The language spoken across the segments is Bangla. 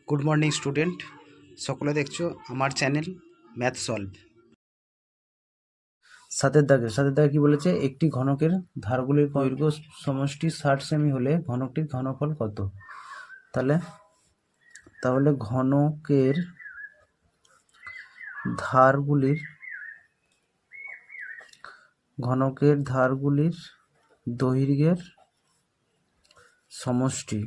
গুড মর্নিং স্টুডেন্ট, সকলে দেখছো আমার চ্যানেল ম্যাথ সলভ। সাতের দাগে কি বলেছে, একটি ঘনকের ধারগুলির দৈর্ঘ্য সমষ্টি 60 সেমি হলে ঘনকটির ঘনফল কত? তাহলে ঘনকের ধারগুলির দৈর্ঘ্যের সমষ্টি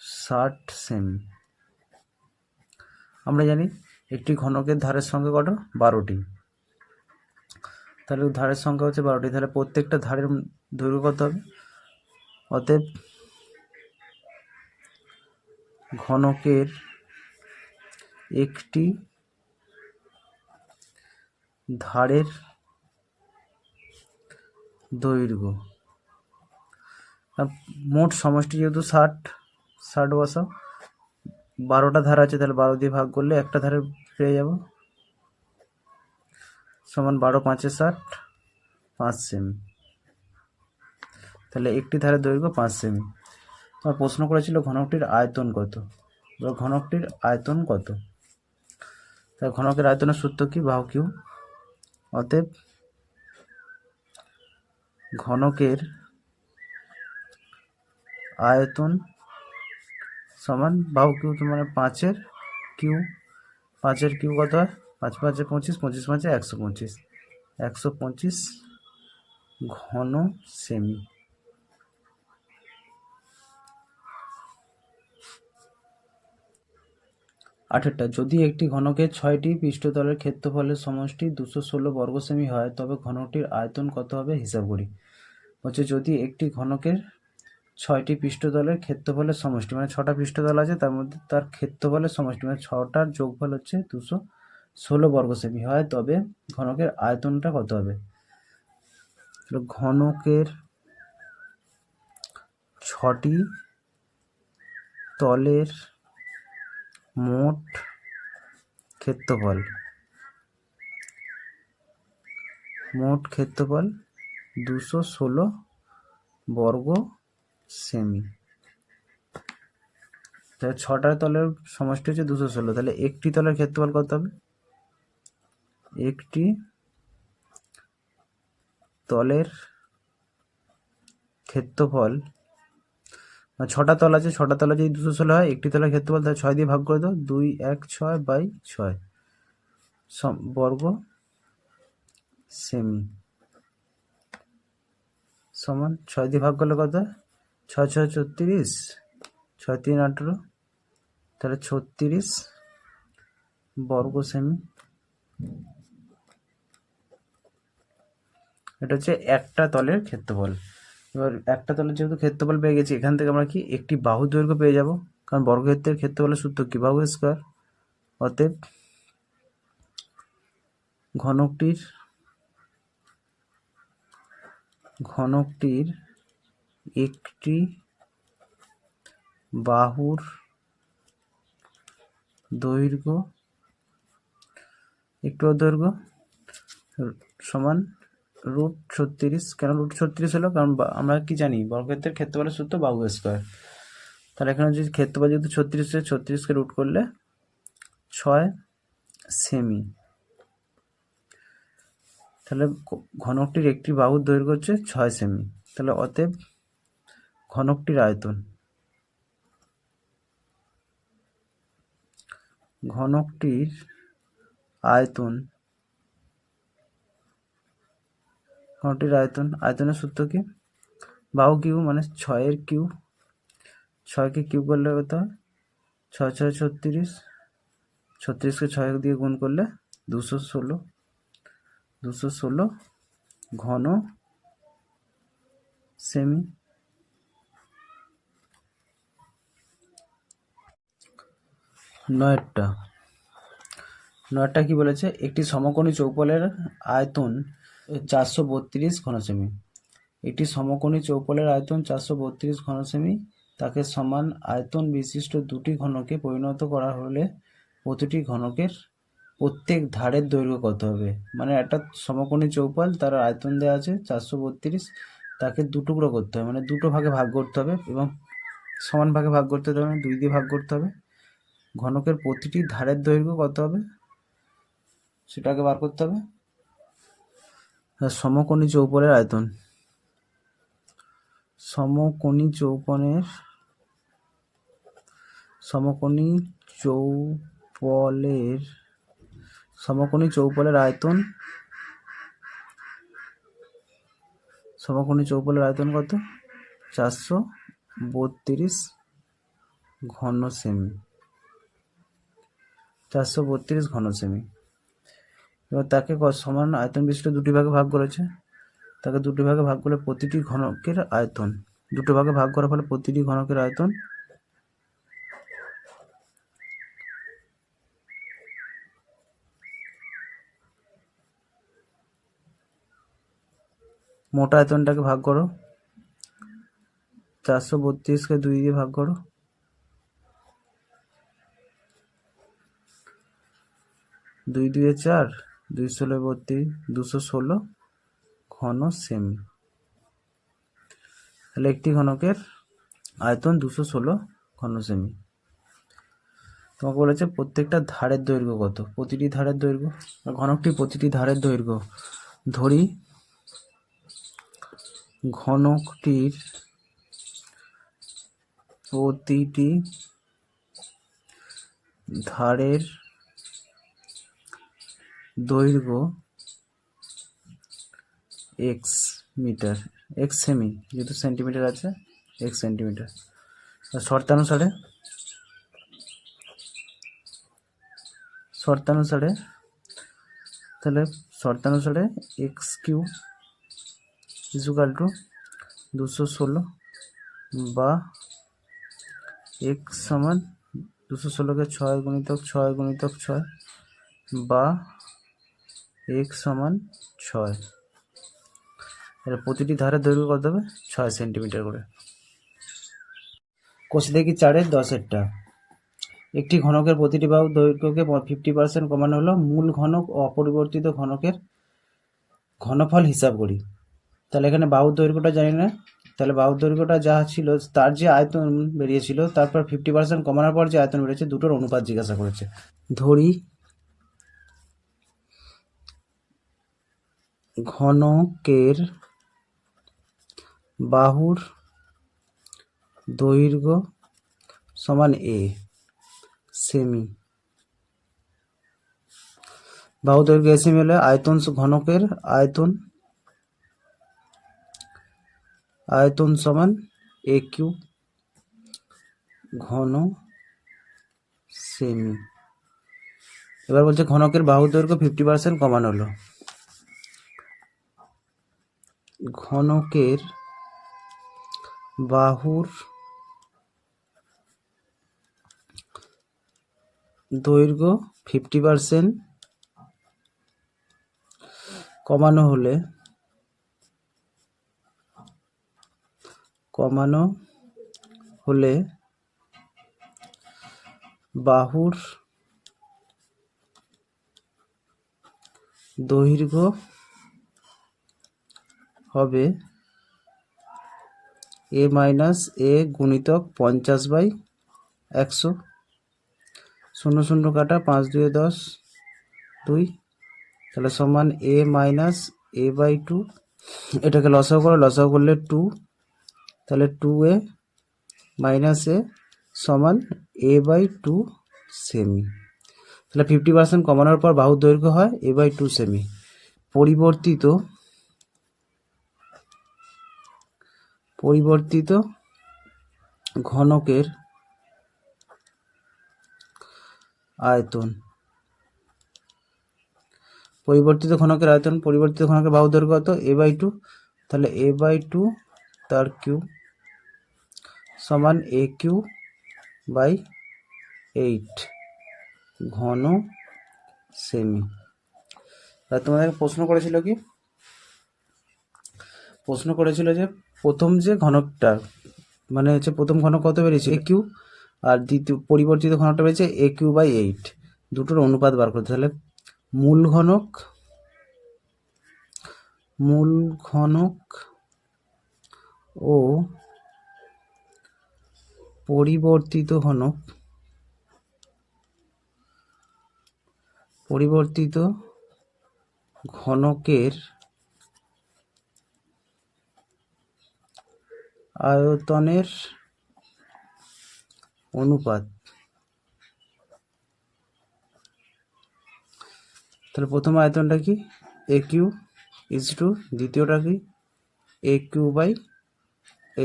60 সেমি। আমরা জানি একটি ঘনকের ধারের সংখ্যা কত? 12টি। তাহলে ধারের সংখ্যা হচ্ছে 12টি, তাহলে প্রত্যেকটা ধারের দৈর্ঘ্য কত হবে? অতএব ঘনকের একটি ধারের দৈর্ঘ্য, মোট সমষ্টি যেহেতু 60 বসাও, 12টা ধার আছে, তাহলে 12 দিয়ে ভাগ করলে একটা ধারে পেয়ে যাব, সমান 12 5 60, 5 সেমি। তাহলে একটি ধারের দৈর্ঘ্য 5 সেমি। তোমার প্রশ্ন করেছিল ঘনকটির আয়তন কত। ঘনকটির আয়তন কত? তাহলে ঘনকের আয়তনের সূত্র কি? বাহু কিউ। অতএব ঘনকের আয়তন সমান বাহু কিউ, মানে 5-এর কিউ। 5-এর কিউ কত হয়? 5 5 25, 25 5 125, 125 ঘন সেমি। আঠেরটা, যদি একটি ঘনকের 6টি পৃষ্ঠতলের ক্ষেত্রফলের সমষ্টি 216 বর্গ সেমি হয় তবে ঘনকটির আয়তন কত হবে? হিসাব করি। বলছে যদি একটি ঘনকের 6টি পৃষ্ঠতলের ক্ষেত্রফলের সমষ্টি, মানে 6টা পৃষ্ঠতল আছে, তার মধ্যে তার ক্ষেত্রফলের সমষ্টি মানে 6টার যোগফল হচ্ছে 216 বর্গ সেমি হয়, তবে ঘনকের আয়তনটা কত হবে? ঘনকের 6টি তলের মোট ক্ষেত্রফল 216 বর্গ সেমি। তাহলে 6টা তলের সমষ্টি হচ্ছে 216, তাহলে একটি তলের ক্ষেত্রফল কত হবে? একটি তলের ক্ষেত্রফল, 6টা তল আছে, 6টা তলে যদি 216 হয়, একটি তলের ক্ষেত্রফল, তাহলে 6 দিয়ে ভাগ করে দাও, 2 1 6/6 বর্গ সেমি সমান 6 দিয়ে ভাগ করলে কত? 6 6 36, 6 3 18, তাহলে 36 বর্গ সেমি। এটা হচ্ছে একটা তলের ক্ষেত্রফল। এবার একটা তলের যেহেতু ক্ষেত্রফল পেয়ে গেছি, এখান থেকে আমরা কি একটি বাহু দৈর্ঘ্য পেয়ে যাব, কারণ বর্গক্ষেত্রের ক্ষেত্রফলের সূত্র কি? বাহু স্কয়ার। অতএব ঘনকটির একটি বাহুর দৈর্ঘ্য সমান √36। কেন √36 হলো? কারণ আমরা কি জানি, বর্গক্ষেত্রের ক্ষেত্রফলের সূত্র বাহু স্কয়ার। তাহলে এখানে যদি ক্ষেত্রফল যেহেতু 36, 36কে রুট করলে 6 সেমি। তাহলে ঘনকটির একটি বাহুর দৈর্ঘ্য হচ্ছে 6 সেমি। তাহলে অতএব ঘনকটির আয়তন আয়তনের সূত্র কি? বাহু কিউ মানে 6-এর কিউ, 6কে কিউ করলে কত হয়? 6 6 36, 36কে 6 দিয়ে গুণ করলে 216 ঘন সেমি। 9টা কি বলেছে? একটি সমকোণী চৌপলের আয়তন 432 ঘন সেমি। একটি সমকোণী চৌপলের আয়তন 432 ঘন সেমি, তাকে সমান আয়তন বিশিষ্ট দুটি ঘনকে পরিণত করা হলে প্রতিটি ঘনকের প্রত্যেক ধারের দৈর্ঘ্য কত হবে? মানে একটা সমকোণী চৌপাল, তার আয়তন দেওয়া আছে 432, তাকে দুটুকরো করতে হবে, মানে দুটো ভাগে ভাগ করতে হবে, এবং সমান ভাগে ভাগ করতে হবে না, 2 দিয়ে ভাগ করতে হবে। ঘনকের প্রতিটি ধারের দৈর্ঘ্য কত হবে সেটাকে বার করতে হবে। আর সমকোণী চৌপলের আয়তন, সমকোণী চৌপলের আয়তন, সমকোণী চৌপলের আয়তন কত? 432 ঘন সেমি, 432 ঘন সেমি। এবার তাকে সমান আয়তন বিশিষ্ট দুটি ভাগে ভাগ করেছে, তাকে দুটি ভাগে ভাগ করলে প্রতিটি ঘনকের আয়তন, দুটো ভাগে ভাগ করার ফলে প্রতিটি ঘনকের আয়তন মোটা আয়তনটাকে ভাগ করো, 432কে 2 দিয়ে ভাগ করো, 2 2 4, 2 16 32, 216 ঘন সেমি। তাহলে একটি ঘনকের আয়তন 216 ঘন সেমি। তোমাকে বলেছে প্রত্যেকটা ধারের দৈর্ঘ্য কত, প্রতিটি ধারের দৈর্ঘ্য, ঘনকটি প্রতিটি ধারের দৈর্ঘ্য ধরি, ঘনকটির প্রতিটি ধারের দৈর্ঘ্য x মিটার, x সেমি, যেহেতু সেন্টিমিটার আছে x সেন্টিমিটার। শর্তানুসারে তাহলে শর্তানুসারে এক্স কিউ ইকুয়াল টু 216 বা এক্স সমান 216কে 6 গুণিতক 6 গুণিতক 6 বা এক্স সমান 6। তাহলে প্রতিটি ধারের দৈর্ঘ্য কত হবে? 6 সেন্টিমিটার করে। কষে দেখি 4-এর 10-এরটা। একটি ঘনকের প্রতিটি বাহুর দৈর্ঘ্যকে 50% কমানো হলো, মূল ঘনক ও অপরিবর্তিত ঘনকের ঘনফল হিসাব করি। তাহলে এখানে বাহুর দৈর্ঘ্যটা জানি না, তাহলে বাহুর দৈর্ঘ্যটা যা ছিল তার যে আয়তন বেরিয়েছিল, তারপর 50% কমানোর পর যে আয়তন বেরিয়েছে, দুটোর অনুপাত জিজ্ঞাসা করেছে। ধরি ঘনকের বাহুর দৈর্ঘ্য সমান a সেমি, বাহু দৈর্ঘ্য a সেমি হলে আয়তন ঘনকের আয়তন সমান a কিউব ঘন সেমি। এবার বলছে ঘনকের বাহু দৈর্ঘ্য 50% কমানো হলো, ঘনকের বাহুর দৈর্ঘ্য 50% কমানো হলে বাহুর দৈর্ঘ্য হবে a মাইনাস a গুণিতক 50/100, 0 0 কাটা, 5 2 10, 2, তাহলে সমান a মাইনাস a/2। এটাকে লসাগু করো, লসাগু করলে 2, তাহলে 2a মাইনাস a সমান a/2 সেমি। তাহলে 50% কমানোর পর বাহুর দৈর্ঘ্য হয় a/2 সেমি। পরিবর্তিত ঘনকের আয়তন, পরিবর্তিত ঘনকের বাহুর দৈর্ঘ্য কত? a/2, তাহলে a/2 তার কিউব সমান a/8 ঘন সেমি। আর তোমাদের প্রশ্ন করেছিল যে প্রথম যে ঘনকটা, মানে হচ্ছে প্রথম ঘনক কত বেরিয়েছে a কিউব, আর দ্বিতীয় পরিবর্তিত ঘনকটা বেরিয়েছে a/8, দুটোর অনুপাত বার করতে। তাহলে মূল ঘনক ও পরিবর্তিত ঘনকের আয়তনের অনুপাত। তাহলে প্রথম আয়তনটা কি, এ কিউ ইজ টু, দ্বিতীয়টা কি এ কিউ বাই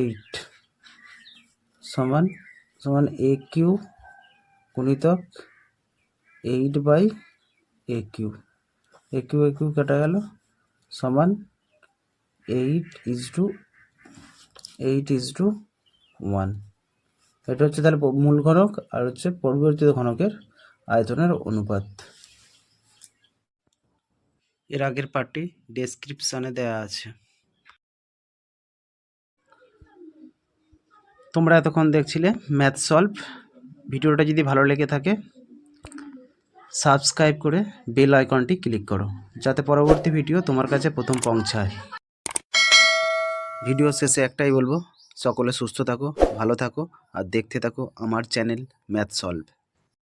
8 সমান সমান এ কিউ গুণিতক 8 বাই এ কিউ কাটা গেল সমান 8:1। এটা হচ্ছে তাহলে মূল ঘনক আর হচ্ছে পরিবর্তিত ঘনকের আয়তনের অনুপাত। এর আগের পার্টটি ডেসক্রিপশনে দেওয়া আছে। তোমরা এতক্ষণ দেখছিলে ম্যাথ সলভ। ভিডিওটা যদি ভালো লেগে থাকে সাবস্ক্রাইব করে বেল আইকনটি ক্লিক করো, যাতে পরবর্তী ভিডিও তোমার কাছে প্রথম পৌঁছায়। ভিডিও শেষে একটাই বলবো, সকলে সুস্থ থাকো, ভালো থাকো আর দেখতে থাকো আমার চ্যানেল ম্যাথ সলভ।